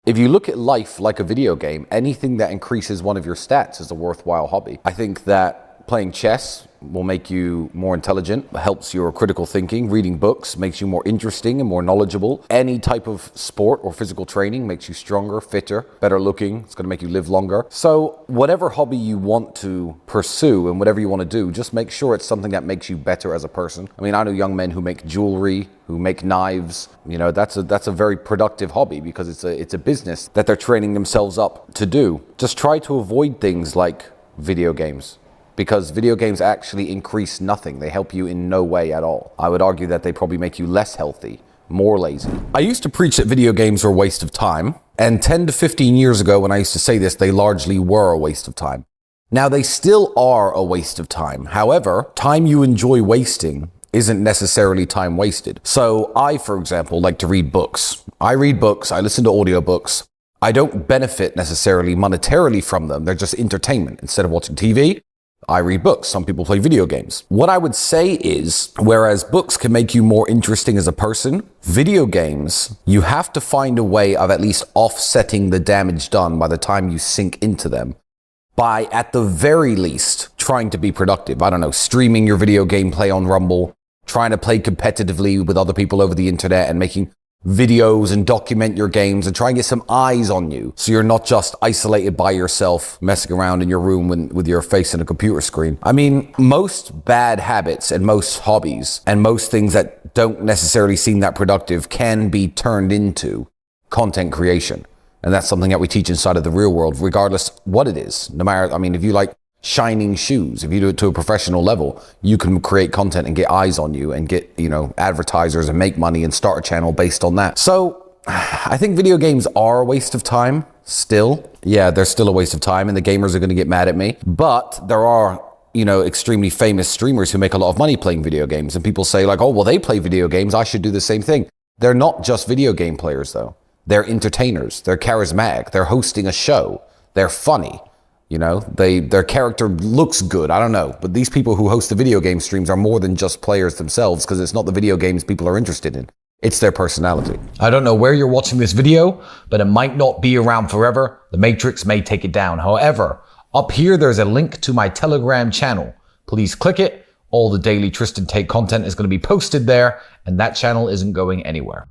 If you look at life like a video game, anything that increases one of your stats is a worthwhile hobby. I think that playing chess will make you more intelligent, helps your critical thinking. Reading books makes you more interesting and more knowledgeable. Any type of sport or physical training makes you stronger, fitter, better looking. It's going to make you live longer. So whatever hobby you want to pursue and whatever you want to do, just make sure it's something that makes you better as a person. I mean, I know young men who make jewelry, who make knives. You know, that's a very productive hobby because it's a business that they're training themselves up to do. Just try to avoid things like video games, because video games actually increase nothing. They help you in no way at all. I would argue that they probably make you less healthy, more lazy. I used to preach that video games are a waste of time, and 10 to 15 years ago when I used to say this, they largely were a waste of time. Now they still are a waste of time. However, time you enjoy wasting isn't necessarily time wasted. So I, for example, like to read books. I read books, I listen to audiobooks. I don't benefit necessarily monetarily from them. They're just entertainment. Instead of watching TV, I read books. Some people play video games. What I would say is, whereas books can make you more interesting as a person, video games, you have to find a way of at least offsetting the damage done by the time you sink into them, by at the very least trying to be productive. I don't know, streaming your video gameplay on Rumble, trying to play competitively with other people over the internet and making videos and document your games and try and get some eyes on you so you're not just isolated by yourself messing around in your room with your face in a computer screen. I mean, most bad habits and most hobbies and most things that don't necessarily seem that productive can be turned into content creation. And that's something that we teach inside of the real world, regardless what it is. No matter, I mean, if you like shining shoes, if you do it to a professional level, you can create content and get eyes on you and get, you know, advertisers and make money and start a channel based on that. So I think video games are a waste of time still. Yeah, they're still a waste of time and the gamers are going to get mad at me. But there are, you know, extremely famous streamers who make a lot of money playing video games. And people say like, oh, well, they play video games, I should do the same thing. They're not just video game players though. They're entertainers. They're charismatic. They're hosting a show. They're funny. You know, their character looks good. I don't know. But these people who host the video game streams are more than just players themselves, because it's not the video games people are interested in. It's their personality. I don't know where you're watching this video, but it might not be around forever. The Matrix may take it down. However, up here, there's a link to my Telegram channel. Please click it. All the daily Tristan Tate content is going to be posted there, and that channel isn't going anywhere.